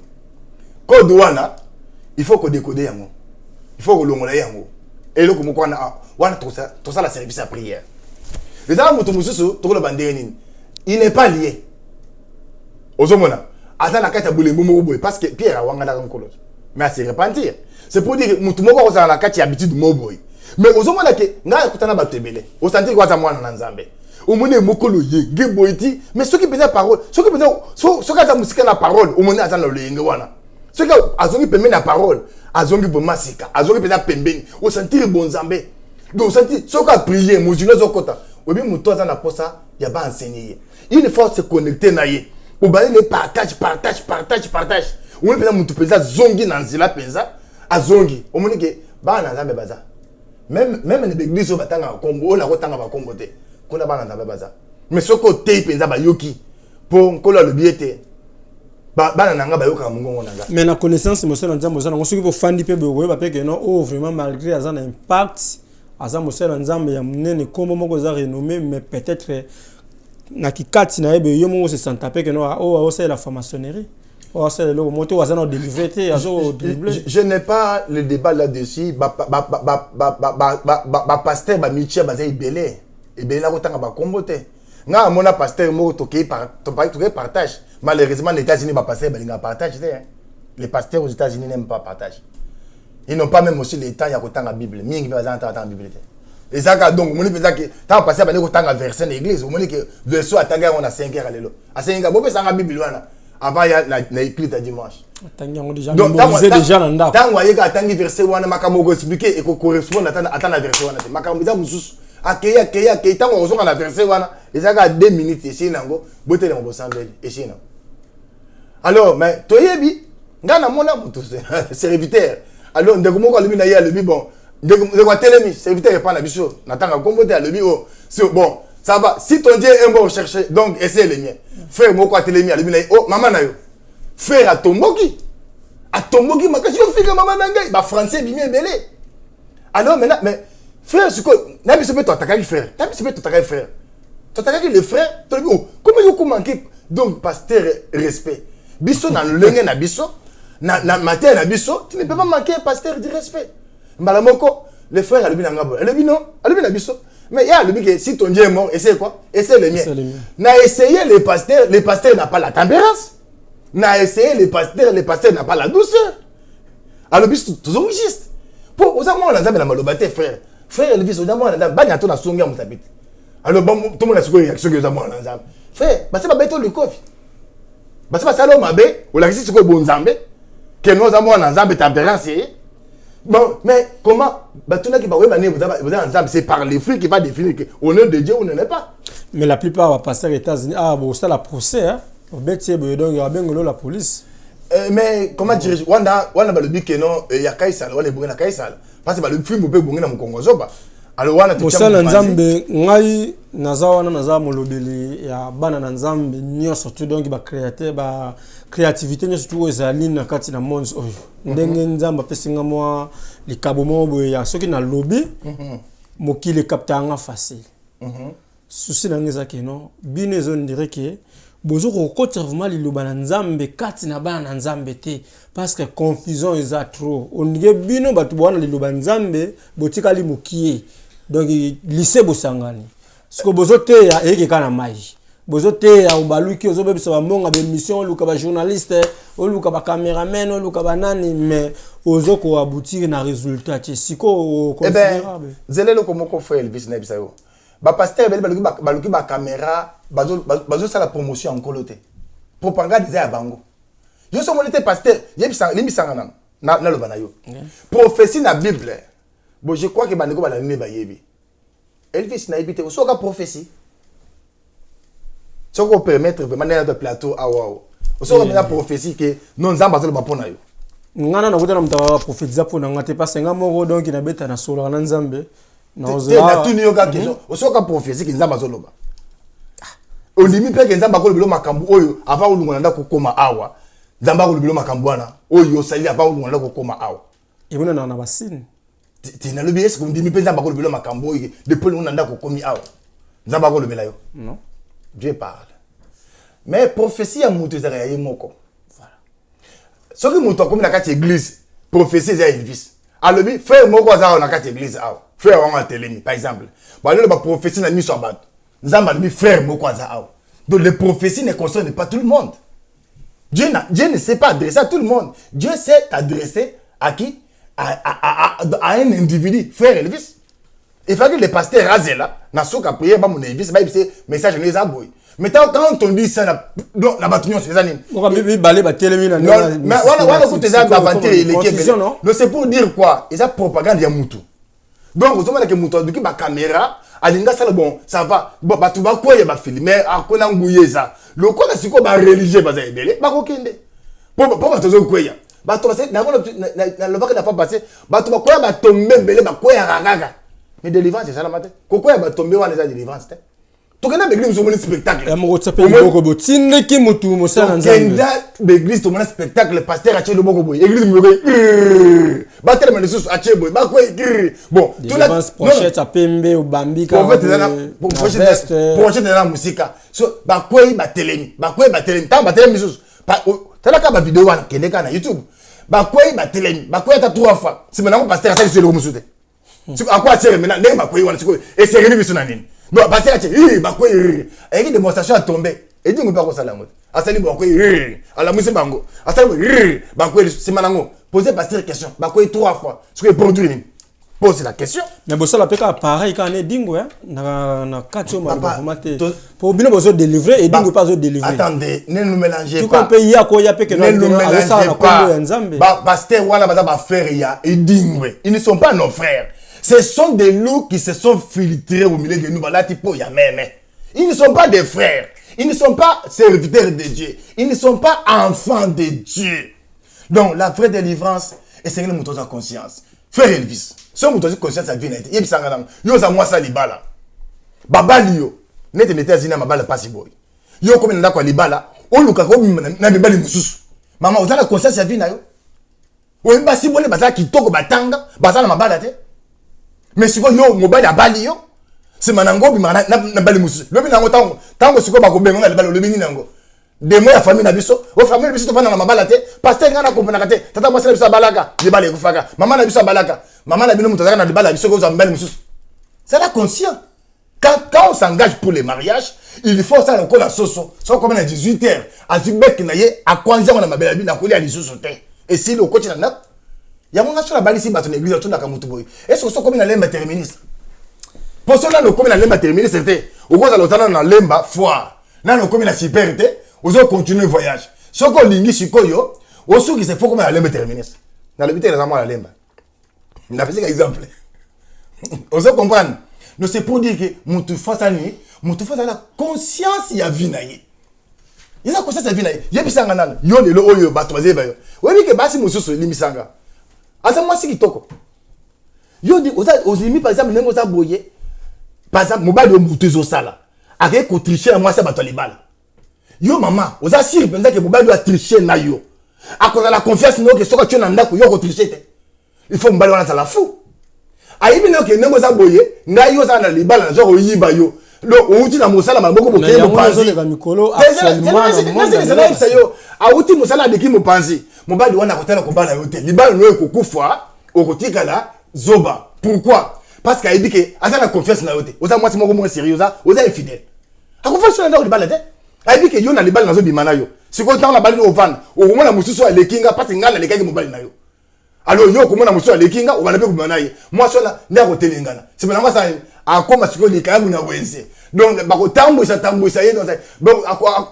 B: code wana il faut que décoder yango il faut que longola yango. Et là, comme on a tout ça la service à prière. Les dames, il n'est pas lié. Ozomona, attends la carte à bouler parce que Pierre a wangala comme colosse. Mais à se repentir. C'est pour dire que Moutoumoko a la carte habitude de Moboy. Mais Ozomona que n'a écouté na batebele. Au sentir quoi à moi dans Nzambe. Au monde mokolo ye, geboiti. Mais ceux qui peuvent la parole, ceux qui peuvent, ceux qui ont musique la parole, au monde attend le yengewana. Ceux qui ont la parole. Azongi bomasika azongi peza pembeni o sentir bon zambé donc sentir soka prier mo jino zokota obi muto za na posa ya ba enseigner il faut se connecter na ye o bali le partage on peza muto peza zongi na nzila peza azongi o monike ba na nzambe baza même les églises batanga kombo la kotanga ba kombo te kuna ba na nzambe baza mais soko te peza ba yoki po nkolo le biete.
A: Mais la connaissance émotionnelle nzambe on soki fandi pe boye ba pe que non oh vraiment malgré azan impact azan mosela nzambe ya munene kombo moko za renommé mais peut-être na kikati na ebe yo mo se senta pe que non oh c'est la franc-maçonnerie oh c'est le moto azan délivrer
B: je n'ai pas le débat là-dessus pasteur ba michia ba zai belé et belé la kotanga ba kombo te nga mona pasteur mo to partage. Malheureusement, les États-Unis va passer, ben, ils partagent. Les pasteurs aux États-Unis n'aiment pas partager. Ils n'ont pas même aussi le temps, il y a autant de Bible. Ils n'ont pas la Bible. Et ça, donc, on dit que tant passer, ben, autant de versets dans l'église. On dit que verset à Taga, on a 5 heures à l'élo. À 5 heures, on a la Bible. Avant, il y a l'église à dimanche.
A: Donc, tant que
B: vous voyez que verset, on a expliqué et qu'on correspond à la verset. Akeye tant qu'on a verset wana ezaka 2 minutes ici nango boté nango sambeli ici non alors mais toyebi ngana mona mutu serviteur alors ndeko moko alobi na ye alobi bon ndeko telemi serviteur pas na biso natanga kombote alobi oh c'est bon ça va si ton Dieu est bon chercher donc essaie les miens frère moko telemi alobi na oh maman na yo frère atomboki makachi yo fika maman na ngai ba français bimi belé alors maintenant mais frère c'est quoi n'a pas toi attaquer frère n'a pas toi attaquer frère toi attaquer le frère comment il faut manquer donc pasteur respect biso na lenge na biso na matière na biso tu ne peux pas manquer pasteur du respect malamoko le frère a le bien ngabo le non a le bien na biso mais il y a le que si ton Dieu est mort essaie quoi essaie le mien n'a essayé les pasteurs n'a pas la tempérance n'a essayé les pasteurs n'a pas la douceur alors biso toujours juste pour aux amants na nzambe na malobate frère Elvis aux amants na banya to na songa mutabiti alors bon tout le monde a su réaction aux amants na nzambe frère parce que ba beto le kofi parce que ça l'homme abe ou la c'est quoi bon nzambe que nous amants na nzambe tempérance bon mais comment bah tout là qui va vous nzambe c'est par les fruits qui va définir que au nom de Dieu on n'en est pas
A: mais la plupart va passer aux États-Unis bon ça la procès hein au bêtier donc il y a bien la police.
B: Mais comment dire wanda le but que non il y a Kaisal on est bon na Kaisal parce que le film peut bonga na Congo zoba alors wana
A: to ça nzambe ngai nazawana naza molobeli ya bana na nzambe nyonso tout donc ba créateur ba créativité nyonso tout ezali na kati na monde oyo ndenge nzamba pesinga moi likabo mo ya soki na lobby mokili captanga facile souci na ngeza ke non bine zone dirait que bozo ko kota vraiment liloba na nzambe kati na bana na nzambe te parce que confusion est trop on nge bino batu bwana liloba nzambe botika li mokie donc lycée bosangani siko bozo te ya eke kana mai bozo te ya obaluki ozo bebisa ba monga be mission luka ba journaliste o luka ba cameraman o luka ba nani mais ozo ko aboutir na résultat ti siko considérable
B: zelelo ko moko frère Elvis na bisa yo ba pasteur baluki ba caméra bazo ça la promotion en coloté propagande des ya bango yo so monite pasteur yebisa limisanga na lo banayo prophétie na bible bon je crois que baniko ba la nime ba yebi Elvis na ebité so ka prophétie so ko permettre vraiment na plateau awa so ka prophétie que non nzamba zo ba pona yo
A: ngana na kutana mtawa prophétiser pona ngate pasenga moko donc na beta na solo na nzambe
B: na tout nyoka question osoka prophétie que nzamba zo loba on limite pe que nzamba ko lobelo makambu oyo ava ulungana nda kokoma awa nzamba ko lobelo makambu wana oyo sali ava ulungana nda kokoma awa
A: ebona na basine
B: ti na lobi est-ce qu'on dit nzamba ko lobelo makambu oyo depuis on nda kokomi awa nzamba ko lobela yo non Dieu parle mais prophétie ya mutu ezaka ya moko voilà soki mutu akomi na kati église prophétie za Elvis alobi frère moko azaka na kati église awa frère wanga telemi par exemple ba le ba prophétie na miso abato nzamba alobi frère moko azaka awa donc les prophéties ne concernent pas tout le monde Dieu ne sait pas adresser à tout le monde Dieu sait adresser à qui à un individu frère Elvis il faut que les pasteurs rasent là na soka prier ba mon Elvis ba ibise message les aboy mais quand on dit ça la bâtiment c'est ça nini
A: on va balé ba telemi na
B: mais voilà ko te za inventer l'équipe non c'est pour dire quoi ils a propagande ya mutu donc vous savez que mutu duki ba caméra alinga ça bon ça va bon ba tu ba ko ya ba filmer akona nguyeza loko na siko ba religieux ba za ebele ba ko kende pour ba tozo ko ya ba to na le bac n'a pas passé ba to ba ko ya ba tomber bele ba ko ya ragaga mais délivrance c'est ça la matin ko ya ba tomber wana za délivrance te to kana beglise zo moni spectacle
A: ya mo tsape boko botinde ki mutu mo sana nzambe
B: kenda beglise to moni spectacle pasteur a tshelo boko boy église mo ba tele mena susu a tshebo ba ko bon
A: tout la pochette a pembe o bambika
B: pochette na musika so ba ko ba telemi ta ba telemi susu tala ka ba vidéo wana kende kana YouTube ba ko ba telemi ta 3 fois si mena ko pasteur a sa sur le musute à quoi sert maintenant n'est pas quoi et c'est réuni sur nani bon parce que bah quoi et une démonstration a tombé et dit on pas quoi ça la mode à ça bah quoi à la musique bango à ça bah quoi c'est manango poser passer question bah quoi 3 fois ce que produit pose la question
A: mais bon ça la peka pareil quand on est dingo hein na katio ma formaté pour bien besoin délivrer et dingo pas délivrer
B: attendez ne nous mélangez
A: pas tout comme pays ya ko ya peke
B: ne nous mélangez pas pasteur wala ba frère ya et dingo ils ne sont pas nos frères. Ce sont des loups qui se sont filtrés au milieu de nous. Ils ne sont pas des frères. Ils ne sont pas serviteurs de Dieu. Ils ne sont pas enfants de Dieu. Donc, la vraie délivrance, et c'est que nous avons conscience. Frère Elvis, si nous avons conscience, ça vient d'être. Il y a moi ça libala. Baba liyo. Nete nete azina mabala pasi boy. Yo comme ndako libala. O luka ko na libala mususu. Mama, vous avez conscience, ça vient na yo. O mbasi bole bazala kitoko batanga, bazala mabala te. mais siko yo mobali abali yo c'est manango bi na bali musu lobi nango tango siko ba ko benga na bali lobi nango de moi ya famille na biso o famille biso to bana na mabala te pasteur ngana ko pona kate tata mwasi na biso balaka de bali kufaka mama na biso balaka mama na bino mutazaka na de bali biso ko za mbali musu c'est la conscient quand on s'engage pour les mariages il faut ça encore la soso so comme à 18h à tibek na ye a kwanza na mabela bi na ko li lisusu te et si le coach na ya mon sur la bali si bato na église to na kamutu boy est-ce que so comme na lemba terministe pour cela no comme na lemba terministe c'était au cause l'autre na lemba foire na no comme na superité ozo continuer voyage soko lingi sikoyo oso ki se faut comme na lemba terministe na le bité les amants la lemba na fait un exemple ozo comprendre no c'est pour dire que mutu face à lui mutu face à la conscience ya vie na ye il a conscience ya vie na ye yebisanga nana yo lelo oyo bato bazeba yo webi ke basi mususu limisanga asa moi si kitoko yo di ozimi par exemple nengo za boye par exemple mobali yo mutu zo sala ake ko tricher na moi sa bato libala yo mama oza sir penza ke mobali yo a tricher na yo akoza la confiance no ke soka tu na ndako yo ko tricher te il faut mobali wana za la fou ayibi no ke nengo za boye ngai yo za na libala na zo yiba yo lo outi na mosala maboko bokeye mopanzi yo auti mosala de ki mopanzi mobali wana kotala ko bala yo te libala no ekokufa okotikala zoba pourquoi parce que ayibi ke asa na confiance na yo te oza mwasi moko mo sérieux oza infidèle akufa sur na libala te ayibi ke yo na libala nazo bimana yo siko tant na bali ovanda okomona mususu alekinga parce que ngala lekaki mobali na yo alors yo komona mususu alekinga obana pe kumana ye mwasi na ndako telengana c'est maintenant ça akoma siko likamu na wenze donc bako tambwisa ye donc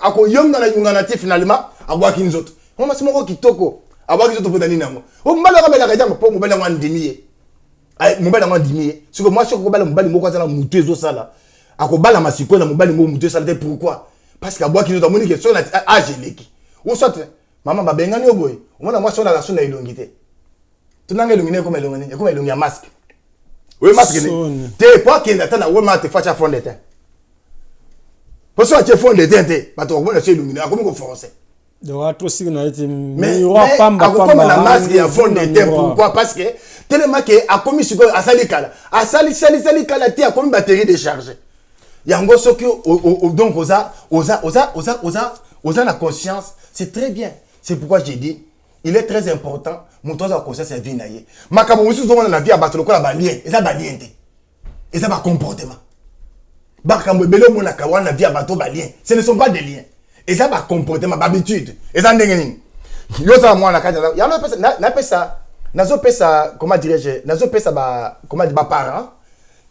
B: ako yonga na yunga na ti finalement abwaki nzoto mama simoko kitoko abwaki nzoto pour dani nango o mbala ka bela ka jango po mobala ngwa ndimiye ay mobala ngwa ndimiye siko mwasi ko bala mobali moko za na mutu ezo sala ako bala masiko na mobali moko mutu sala te pourquoi parce que abwaki nzoto moni ke so na ageleki ou soit mama babengani oboy omona mwasi na la so na ilongite tunanga ilongine comme ilongine comme ilongi ya masque oui masque ni te pas que ndata na wema te facha fond de terre parce que tu fond de terre te bato ko na chez ilongine akomi ko français
A: donc à trop si na été
B: mais pamba la masque ya fond de terre pourquoi parce que tellement que akomi siko asali kala te akomi batterie déchargée yango soki donc oza la conscience c'est très bien c'est pourquoi j'ai dit il est très important mon temps à conscience et vie naie makabo musu zo na vie abato lokola ba lien eza ba lien te eza ba comportement bakambo belo mona kawana na vie abato ba lien ce ne sont pas des liens eza ba comportement ba habitude eza ndenge nini yo za mwana kaja ya no pesa na pesa nazo pesa comment dirais-je nazo pesa ba comment dire ba parents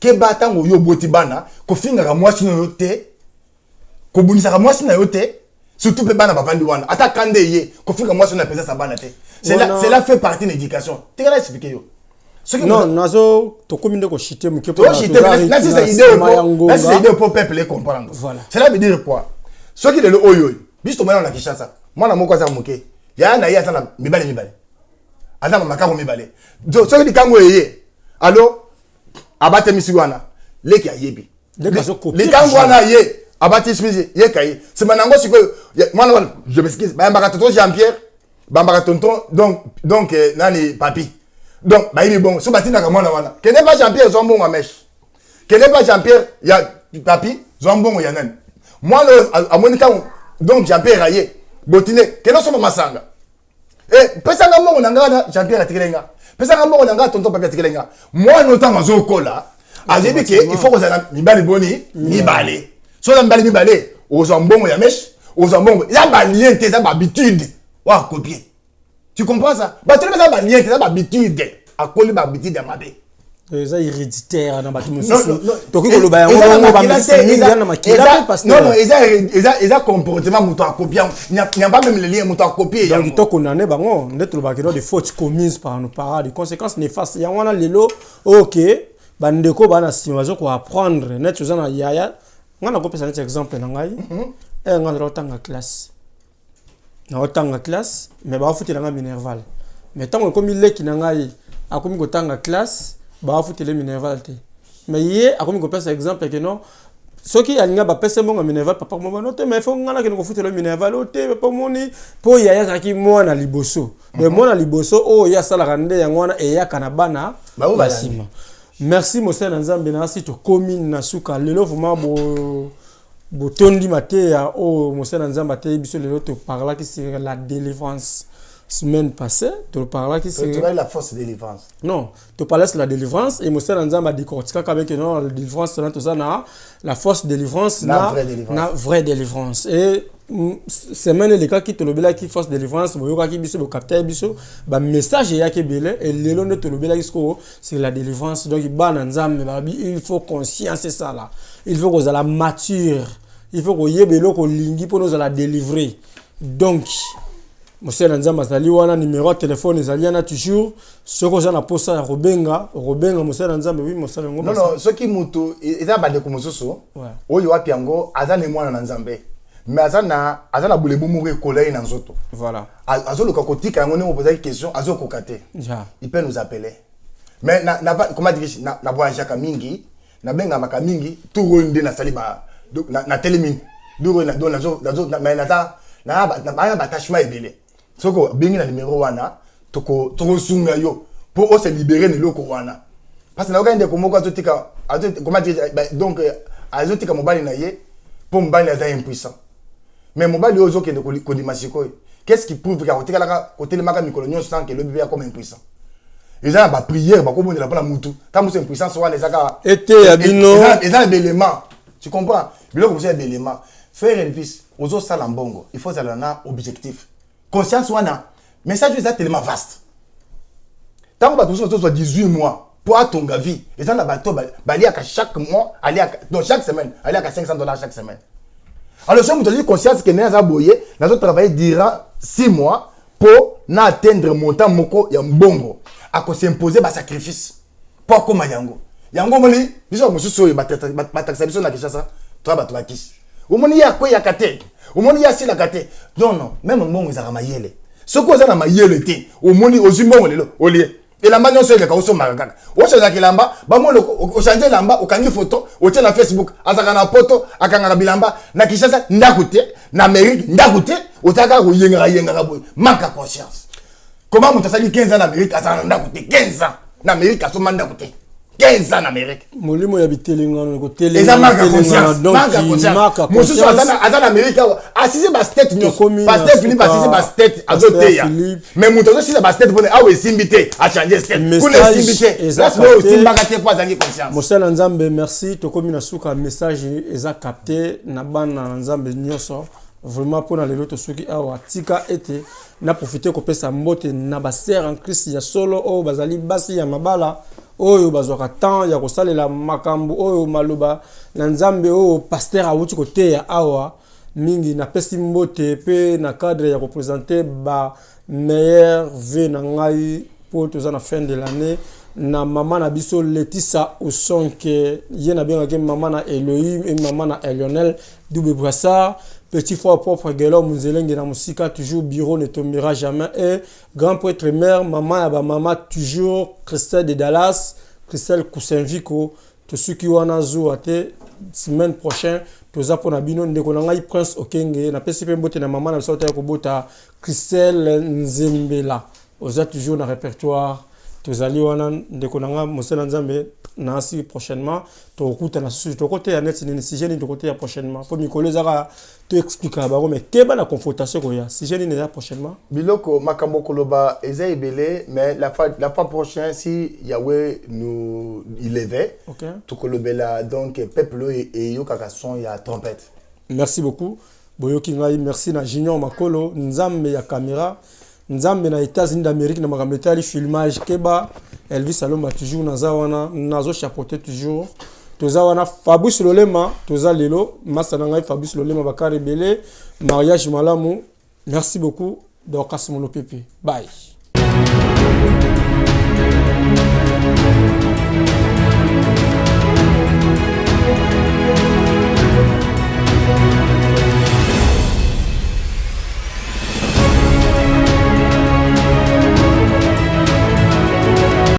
B: ke batango yo boti bana ko finga ka mwasi no yote ko bunisa ka mwasi na yote surtout bana bavandi wana ata kande ye ko finga mwasi na pesa sa bana te cela fait partie de l'éducation tu vas expliquer yo
A: non nazo to kominde ko chiter mu ke
B: pour c'est idée pour peuple comprendre
A: voilà
B: cela veut dire quoi ce qui est le oyo biso mwana na Kinshasa mwana moko za moke ya na ye ata na mibale ata makako mibale donc ce qui kango ye allo abate misiwana leki ayebi le kango wana ye abate smisi ye kai c'est manango siko mwana je m'excuse ba mbaka tonton Jean-Pierre ba mbaka tonton donc nani papi donc ba il bon so batina ka mwana wana kene pas Jean-Pierre zombongo amesh kene pas Jean-Pierre ya papi zombongo ya nani mwana amonika donc Jean-Pierre aye botine kene so masanga pesa nga mbongo nanga Jean-Pierre atikilenga pesa nga mbongo nanga tonton papi atikilenga mwana otanga zokola ajebi ke il faut que ça mibali boni mibale so la mibale ozo mbongo ya mesh ozo mbongo ya ba lien te za ba habitude wa copier tu comprends ça ba tu ba lien te za ba habitude akoli ba habitude ya mabe
A: ça héréditaire na batu mususu to ko lo ba yango ba misini na makila parce que
B: non eza comportement muto a copier n'y a pas même le lien muto a copier
A: donc to ko nané bango ndeto ba kilo de fautes commises par nos parents des conséquences néfastes ya wana lelo OK bandeko bana simazo ko apprendre net za na yaya ngana ko pesa net exemple na ngai ngana rotanga classe na otanga classe mais ba futi na minerval mais tant comme il leki na ngai akomi ko tanga classe ba futi le minerval te mais ye akomi ko pesa exemple que non soki alinga ba pesa mbongo minerval papa mo note mais faut ngana ke ko futi le minerval te papa moni po yaya zaki mwana liboso mais mwana liboso o ya sala kande ya ngwana e ya kana bana basima merci Mosé Nzambe na si to commune na suka lelo vraiment bo tondi maté ya o Mosé Nzambe te biso lelo to parla qui c'est la délivrance semaine passée tu parlais qui c'est
B: la force de délivrance.
A: Non, tu parlais de la délivrance et Mosé Nzambe a décortiqué avec non la délivrance là tout ça na la force de délivrance na vraie délivrance et semaine les cas qui te lobela qui force de délivrance boyoka qui biso capter biso ba message ya ke belé et lelo ne te lobela qui c'est la délivrance donc ba Nzambe il faut conscience c'est ça là il faut qu'on la mature il faut qu'on yebelo ko lingi pour nous la délivrer donc Mosé Nzambe azali wana numéro de téléphone ezali na toujours ce que na posa ya Robenga Mosé Nzambe oui Mosé ngo
B: non ce qui mutu eza bande ko mosusu oyo wapi yango azane mwana na Nzambe mais azana bulebu moko ekolai na nzoto
A: voilà
B: azoluka kotika yango ne poser question azokoka te il peut nous appeler mais comment dire na voyage ka mingi na benga maka mingi tout ronde na sali ba na télémine do na mais na attachement ebele soko bengi na numéro wana toko sunga yo pour on se libérer de loko wana parce que na okande ko moko azotika comment dire donc azotika mobali na ye pour mobali na impuissant mais mobali ozo kende ko dimasiko qu'est-ce qui prouve que otika la côté le maka mikolo nyo sans que le bébé comme impuissant ils ont ba prière ba ko bonela pour la mutu ta musu impuissance wana ezaka
A: été abino
B: ezaka d'éléments tu comprends biloko c'est d'éléments faire et fils ozo sala mbongo il faut ça na objectif conscience wana message est tellement vaste tant que tu soit 18 mois pour ton vie et ça na bateau bali à chaque mois aller donc chaque semaine aller à $500 chaque semaine alors si vous avez conscience que nous avons travaillé durant 6 mois pour atteindre montant moko ya mbongo à ko s'imposer ba sacrifice pour comme yango moli biso mususu ba taxation na kishasa toi ba kisi omoni ya ko ya kate omoni ya sila kate non même mbongo ezaka mayele soko za na mayele te omoni ozimbongo lelo olie elamba nyonso eleka osomaka kaka ochaza kilamba bamolo ochanje lamba okangi photo otie na Facebook azaka na poto akangaka bilamba na Kishasa ndakute na Amérique ndakute otaka koyenga boy manque conscience comment mutasali 15 ans na Amérique azaka ndakute 15 ans na Amérique asoma ndakute 15 ans en Amérique.
A: Molimo ya bitelinga ko tele.
B: Eza manque conscience. Mususu azana Amérique asisi ba state nyonso. Ba state Philippe asisi ba state azoteya. Mais muto asisi ba state pone awe simbité a changer state. Kuna simbité. Laisse-moi aussi mbakate kwa zangi conscience.
A: Mosé Nzambe merci to komi na suka message eza capté na bana Nzambe nyonso. Vraiment pour na lelo to soki awa tika ete na profiter ko pesa mbote na ba sœur en Christ ya solo o bazali basi ya mabala. Oyo bazwaka temps ya kosalela makambo oyo maloba na Nzambe oyo pasteur awuti kote ya awa mingi na pesi mbote pe na cadre ya représenter ba meilleur vœu na ngai pour toza na fin de l'année na mama na biso Letissa Osonke yena benga ke mama na Elohim et mama na Lionel double brassard petit frère propre Gelo Munzelenge na musika toujours bureau ne tombera jamais et grand prêtre mère maman ya ba mama toujours Christelle de Dallas Christelle Kusenviko to suki wana zo ate semaine prochaine toza pona bino ndeko na ngai Prince Okenge na pesi pe mbote na mama na sauta ko bota Christelle Nzembela oza toujours na répertoire tozali wana ndeko na nga Mosé Nzambe na si prochainement to okuta na susu to côté ya net ni si jeni to côté ya prochainement pour mikolo zaka to expliquer ba mais keba na confrontation ko ya si jeni na prochainement
B: biloko makambo koloba eza ebele mais la fois prochaine si Yahweh nous il éveille to kolobela donc peuple et yo kaka son ya trompette.
A: Merci beaucoup boyoki ngai merci na Junior Makolo Nzambe ya caméra Nzambe na États-Unis d'Amérique na makambo filmage keba Elvis Alomba toujours nazawana nazo chapeauter toujours tozawana Fabrice Lolema toza lelo masana ngai Fabrice Lolema bakare belé mariage malamu merci beaucoup Dorcas Monopepe bye.